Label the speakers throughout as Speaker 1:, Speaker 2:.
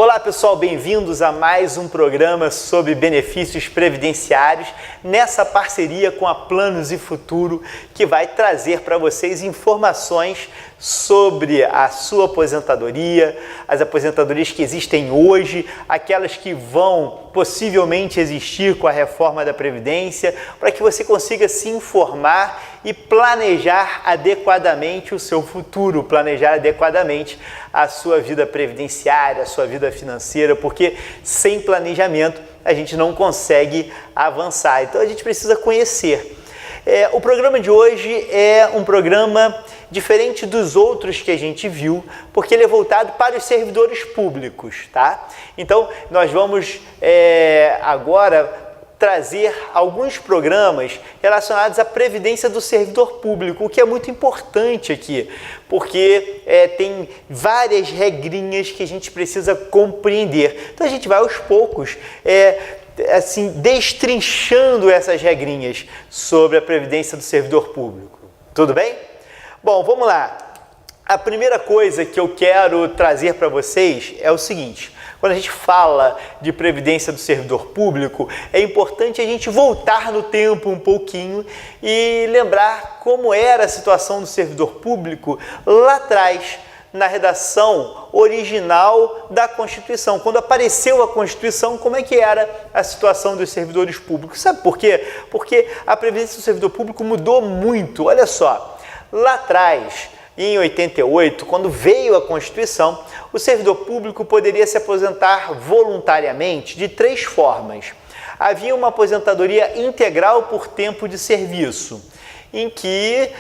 Speaker 1: Olá pessoal, bem-vindos a mais um programa sobre benefícios previdenciários, nessa parceria com a Planos e Futuro, que vai trazer para vocês informações sobre a sua aposentadoria, as aposentadorias que existem hoje, aquelas que vão possivelmente existir com a reforma da Previdência, para que você consiga se informar e planejar adequadamente o seu futuro, planejar adequadamente a sua vida previdenciária, a sua vida financeira, porque sem planejamento a gente não consegue avançar. Então a gente precisa conhecer. O programa de hoje é um programa diferente dos outros que a gente viu, porque ele é voltado para os servidores públicos, tá? Então nós vamos agora trazer alguns programas relacionados à previdência do servidor público, o que é muito importante aqui, porque tem várias regrinhas que a gente precisa compreender. Então a gente vai aos poucos assim, destrinchando essas regrinhas sobre a previdência do servidor público. Tudo bem? Bom, vamos lá. A primeira coisa que eu quero trazer para vocês é o seguinte: quando a gente fala de previdência do servidor público, é importante a gente voltar no tempo um pouquinho e lembrar como era a situação do servidor público lá atrás, na redação original da Constituição. Quando apareceu a Constituição, como é que era a situação dos servidores públicos? Sabe por quê? Porque a previdência do servidor público mudou muito. Olha só, lá atrás, em 88, quando veio a Constituição, o servidor público poderia se aposentar voluntariamente de três formas. Havia uma aposentadoria integral por tempo de serviço, em que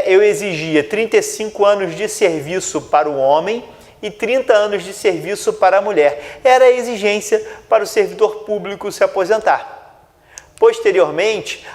Speaker 1: eu exigia 35 anos de serviço para o homem e 30 anos de serviço para a mulher. Era a exigência para o servidor público se aposentar. Posteriormente,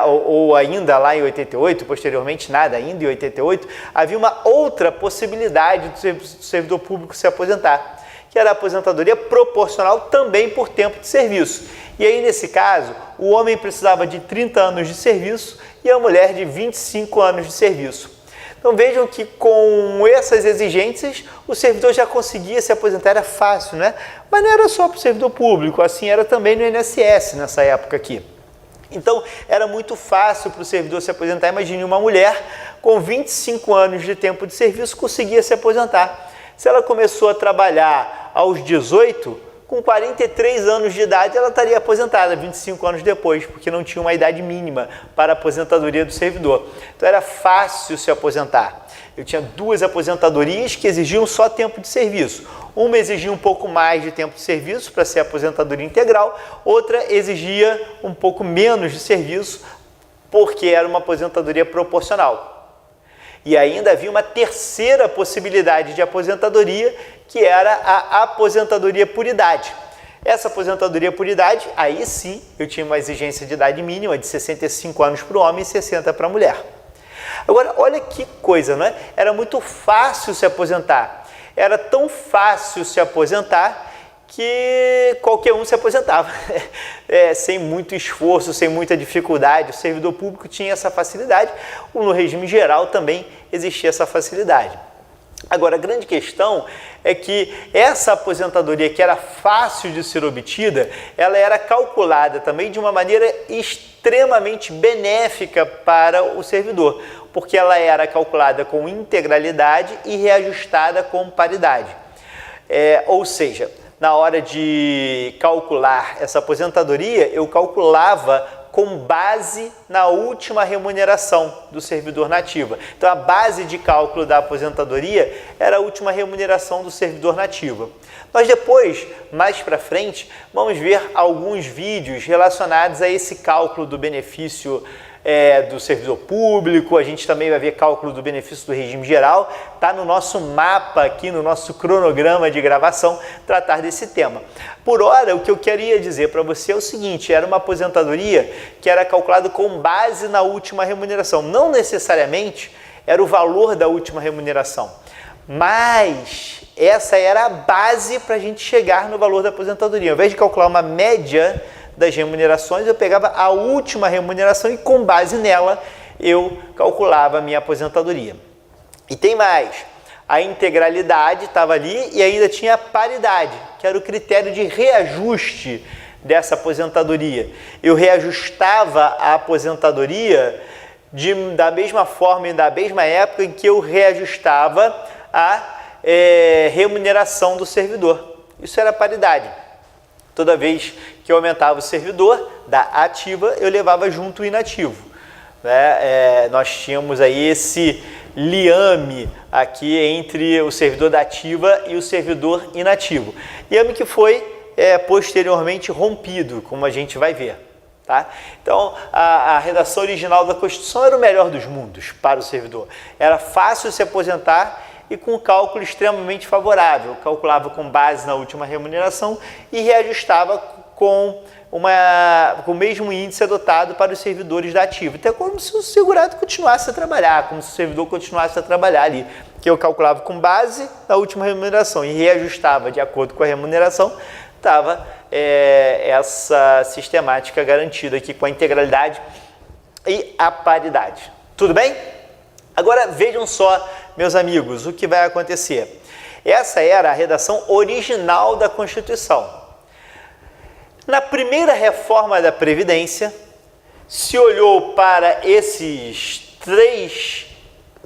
Speaker 1: ou ainda lá em 88, posteriormente nada, ainda em 88, havia uma outra possibilidade do servidor público se aposentar, que era a aposentadoria proporcional também por tempo de serviço. E aí, nesse caso, o homem precisava de 30 anos de serviço e a mulher de 25 anos de serviço. Então vejam que com essas exigências o servidor já conseguia se aposentar, era fácil, né? Mas não era só para o servidor público, assim era também no INSS nessa época aqui. Então era muito fácil para o servidor se aposentar. Imagine uma mulher com 25 anos de tempo de serviço conseguia se aposentar. Se ela começou a trabalhar aos 18, com 43 anos de idade ela estaria aposentada 25 anos depois, porque não tinha uma idade mínima para a aposentadoria do servidor. Então era fácil se aposentar. Eu tinha duas aposentadorias que exigiam só tempo de serviço. Uma exigia um pouco mais de tempo de serviço para ser aposentadoria integral, outra exigia um pouco menos de serviço porque era uma aposentadoria proporcional. E ainda havia uma terceira possibilidade de aposentadoria, que era a aposentadoria por idade. Essa aposentadoria por idade, aí sim, eu tinha uma exigência de idade mínima de 65 anos para o homem e 60 para a mulher. Agora, olha que coisa, não é? Era muito fácil se aposentar. Era tão fácil se aposentar que qualquer um se aposentava, sem muito esforço, sem muita dificuldade. O servidor público tinha essa facilidade, no regime geral também existia essa facilidade. Agora, a grande questão é que essa aposentadoria que era fácil de ser obtida, ela era calculada também de uma maneira extremamente benéfica para o servidor, porque ela era calculada com integralidade e reajustada com paridade. Ou seja, na hora de calcular essa aposentadoria, eu calculava com base na última remuneração do servidor nativo. Então, a base de cálculo da aposentadoria era a última remuneração do servidor nativo. Nós depois, mais para frente, vamos ver alguns vídeos relacionados a esse cálculo do benefício do servidor público. A gente também vai ver cálculo do benefício do regime geral. Está no nosso mapa aqui, no nosso cronograma de gravação, tratar desse tema. Por hora, o que eu queria dizer para você é o seguinte: era uma aposentadoria que era calculada com base na última remuneração. Não necessariamente era o valor da última remuneração, mas essa era a base para a gente chegar no valor da aposentadoria. Ao invés de calcular uma média das remunerações, eu pegava a última remuneração e com base nela eu calculava a minha aposentadoria. E tem mais, A integralidade estava ali e ainda tinha a paridade, que era o critério de reajuste dessa aposentadoria. Eu reajustava a aposentadoria da mesma forma e da mesma época em que eu reajustava a remuneração do servidor. Isso era paridade. Toda vez que eu aumentava o servidor da ativa, eu levava junto o inativo. Nós tínhamos aí esse liame aqui entre o servidor da ativa e o servidor inativo. Liame que foi posteriormente rompido, como a gente vai ver. Tá? Então, a redação original da Constituição era o melhor dos mundos para o servidor. Era fácil se aposentar e com um cálculo extremamente favorável. Calculava com base na última remuneração e reajustava com o mesmo índice adotado para os servidores da ativa. Então, é como se o segurado continuasse a trabalhar, como se o servidor continuasse a trabalhar ali. Que eu calculava com base na última remuneração e reajustava de acordo com a remuneração, estava essa sistemática garantida aqui com a integralidade e a paridade. Tudo bem? Agora vejam só, meus amigos, o que vai acontecer. Essa era a redação original da Constituição. Na primeira reforma da Previdência, se olhou para esses 3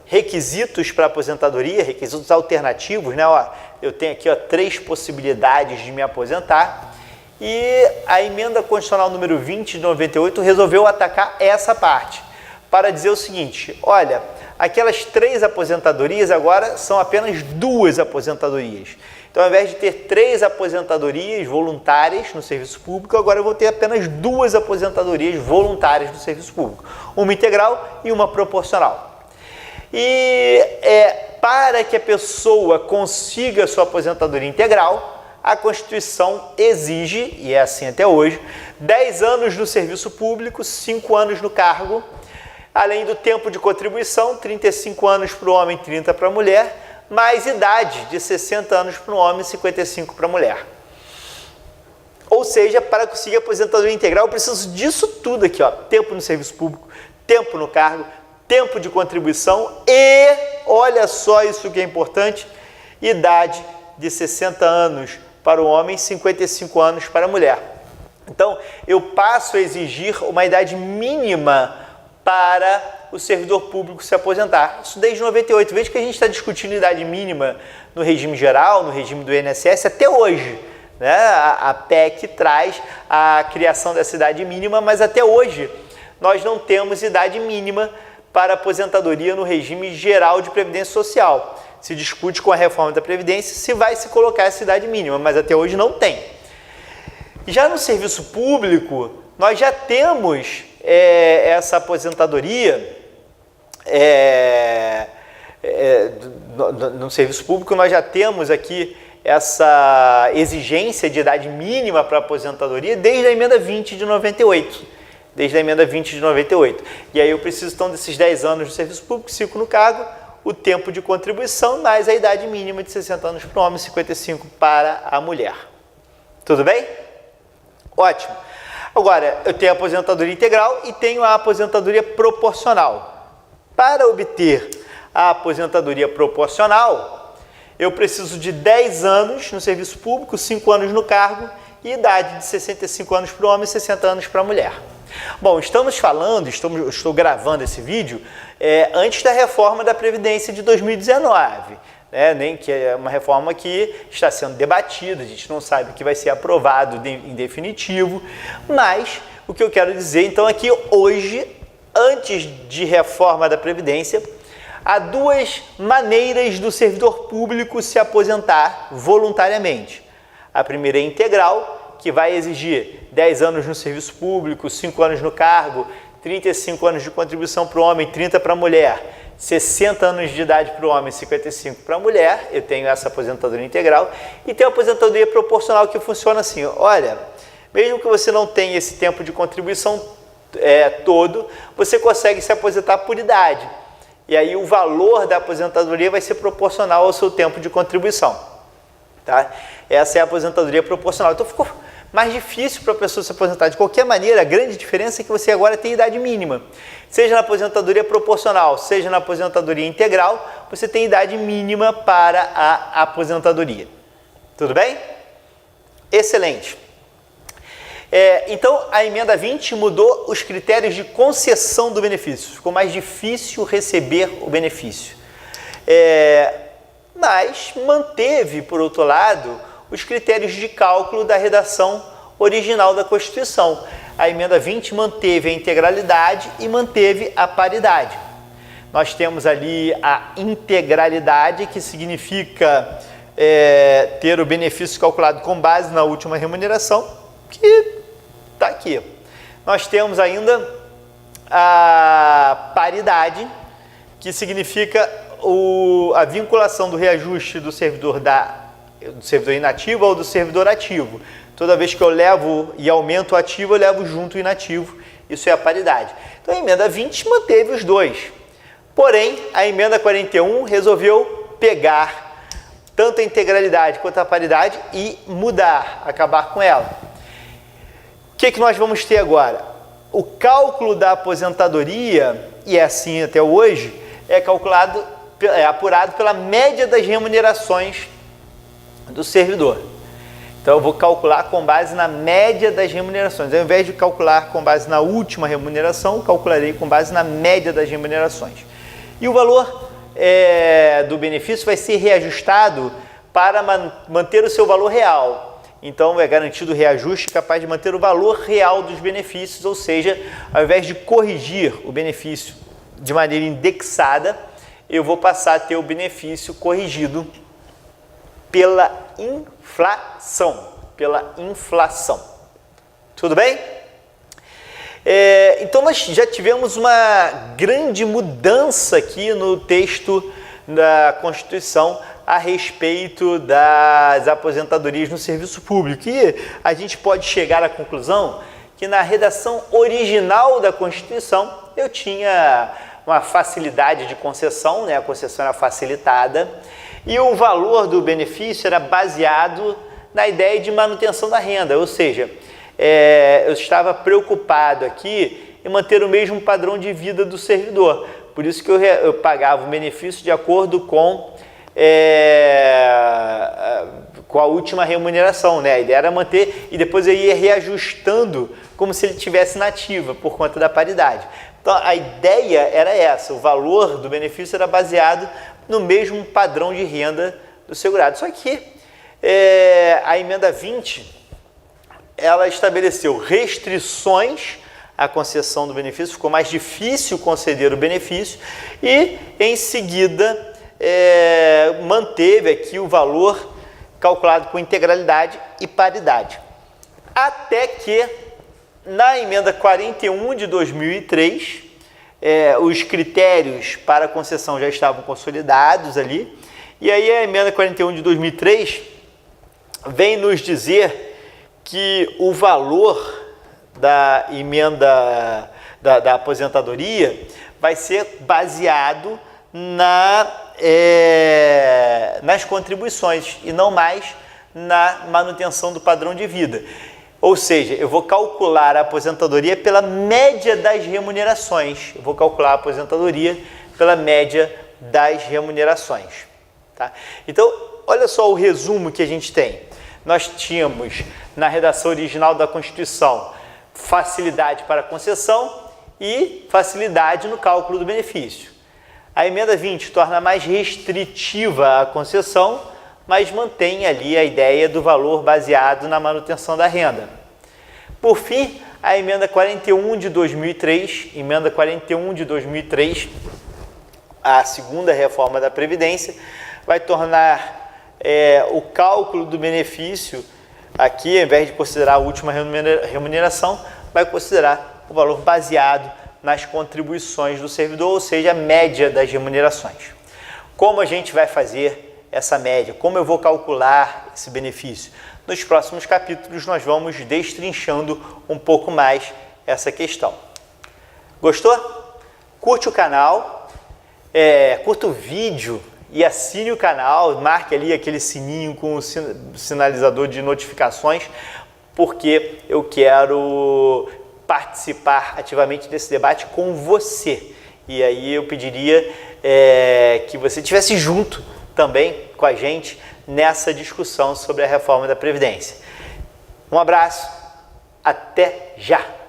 Speaker 1: requisitos para aposentadoria, requisitos alternativos, né? Eu tenho aqui 3 possibilidades de me aposentar e a emenda constitucional número 20 de 98 resolveu atacar essa parte para dizer o seguinte: olha, aquelas 3 aposentadorias agora são apenas 2 aposentadorias. Então, ao invés de ter 3 aposentadorias voluntárias no serviço público, agora eu vou ter apenas 2 aposentadorias voluntárias no serviço público, uma integral e uma proporcional. E para que a pessoa consiga sua aposentadoria integral, a Constituição exige, e é assim até hoje, 10 anos no serviço público, 5 anos no cargo, além do tempo de contribuição, 35 anos para o homem, 30 para a mulher, mais idade de 60 anos para o homem e 55 para a mulher. Ou seja, para conseguir a aposentadoria integral, eu preciso disso tudo aqui, tempo no serviço público, tempo no cargo, tempo de contribuição e, olha só isso que é importante, idade de 60 anos para o homem e 55 anos para a mulher. Então, eu passo a exigir uma idade mínima para o servidor público se aposentar. Isso desde 98. Veja que a gente está discutindo idade mínima no regime geral, no regime do INSS, até hoje. Né? A PEC traz a criação dessa idade mínima, mas até hoje nós não temos idade mínima para aposentadoria no regime geral de Previdência Social. Se discute com a reforma da Previdência se vai se colocar essa idade mínima, mas até hoje não tem. Já no serviço público, nós já temos essa aposentadoria, no serviço público nós já temos aqui essa exigência de idade mínima para aposentadoria desde a emenda 20 de 98. Desde a emenda 20 de 98. E aí eu preciso, então, desses 10 anos de serviço público, 5 no cargo, o tempo de contribuição, mais a idade mínima de 60 anos para o homem e 55 para a mulher. Tudo bem? Ótimo. Agora, eu tenho a aposentadoria integral e tenho a aposentadoria proporcional. Para obter a aposentadoria proporcional, eu preciso de 10 anos no serviço público, 5 anos no cargo e idade de 65 anos para o homem e 60 anos para a mulher. Bom, estou gravando esse vídeo antes da reforma da Previdência de 2019, né, que é uma reforma que está sendo debatida, a gente não sabe o que vai ser aprovado em definitivo, mas o que eu quero dizer então é que hoje, antes de reforma da Previdência, há 2 maneiras do servidor público se aposentar voluntariamente. A primeira é integral, que vai exigir 10 anos no serviço público, 5 anos no cargo, 35 anos de contribuição para o homem, 30 para a mulher, 60 anos de idade para o homem, 55 para a mulher, eu tenho essa aposentadoria integral, e tem a aposentadoria proporcional que funciona assim, olha, mesmo que você não tenha esse tempo de contribuição todo, você consegue se aposentar por idade, e aí o valor da aposentadoria vai ser proporcional ao seu tempo de contribuição, tá? Essa é a aposentadoria proporcional, então ficou mais difícil para a pessoa se aposentar. De qualquer maneira, a grande diferença é que você agora tem idade mínima. Seja na aposentadoria proporcional, seja na aposentadoria integral, você tem idade mínima para a aposentadoria. Tudo bem? Excelente. Então, a emenda 20 mudou os critérios de concessão do benefício. Ficou mais difícil receber o benefício. Mas manteve, por outro lado, os critérios de cálculo da redação original da Constituição. A emenda 20 manteve a integralidade e manteve a paridade. Nós temos ali a integralidade, que significa ter o benefício calculado com base na última remuneração, que está aqui. Nós temos ainda a paridade, que significa a vinculação do reajuste do servidor inativo ao do servidor ativo. Toda vez que eu levo e aumento o ativo, eu levo junto o inativo. Isso é a paridade. Então, a emenda 20 manteve os dois. Porém, a emenda 41 resolveu pegar tanto a integralidade quanto a paridade e mudar, acabar com ela. O que nós vamos ter agora? O cálculo da aposentadoria, e é assim até hoje, é apurado pela média das remunerações do servidor. Então, eu vou calcular com base na média das remunerações. Ao invés de calcular com base na última remuneração, calcularei com base na média das remunerações. E o valor do benefício vai ser reajustado para manter o seu valor real. Então, é garantido o reajuste capaz de manter o valor real dos benefícios, ou seja, ao invés de corrigir o benefício de maneira indexada, eu vou passar a ter o benefício corrigido pela inflação. Tudo bem? Então, nós já tivemos uma grande mudança aqui no texto da Constituição a respeito das aposentadorias no serviço público. E a gente pode chegar à conclusão que na redação original da Constituição eu tinha uma facilidade de concessão, né? A concessão era facilitada, e o valor do benefício era baseado na ideia de manutenção da renda, ou seja, eu estava preocupado aqui em manter o mesmo padrão de vida do servidor, por isso que eu pagava o benefício de acordo com a última remuneração, né? A ideia era manter e depois eu ia reajustando como se ele estivesse na ativa por conta da paridade. Então, a ideia era essa, o valor do benefício era baseado no mesmo padrão de renda do segurado. Só que a emenda 20, ela estabeleceu restrições à concessão do benefício, ficou mais difícil conceder o benefício e, em seguida, manteve aqui o valor calculado com integralidade e paridade. Até que, na emenda 41 de 2003, os critérios para a concessão já estavam consolidados ali, e aí a emenda 41 de 2003 vem nos dizer que o valor da emenda da aposentadoria vai ser baseado nas contribuições e não mais na manutenção do padrão de vida. Ou seja, eu vou calcular a aposentadoria pela média das remunerações. Eu vou calcular a aposentadoria pela média das remunerações. Tá? Então, olha só o resumo que a gente tem. Nós tínhamos, na redação original da Constituição, facilidade para a concessão e facilidade no cálculo do benefício. A emenda 20 torna mais restritiva a concessão, mas mantém ali a ideia do valor baseado na manutenção da renda. Por fim, a emenda 41 de 2003, a segunda reforma da Previdência, vai tornar o cálculo do benefício, aqui, ao invés de considerar a última remuneração, vai considerar o valor baseado nas contribuições do servidor, ou seja, a média das remunerações. Como a gente vai fazer essa média? Como eu vou calcular esse benefício? Nos próximos capítulos nós vamos destrinchando um pouco mais essa questão. Gostou? Curte o canal, curta o vídeo e assine o canal, marque ali aquele sininho com o sinalizador de notificações, porque eu quero participar ativamente desse debate com você. E aí eu pediria que você estivesse junto também com a gente nessa discussão sobre a reforma da Previdência. Um abraço, até já!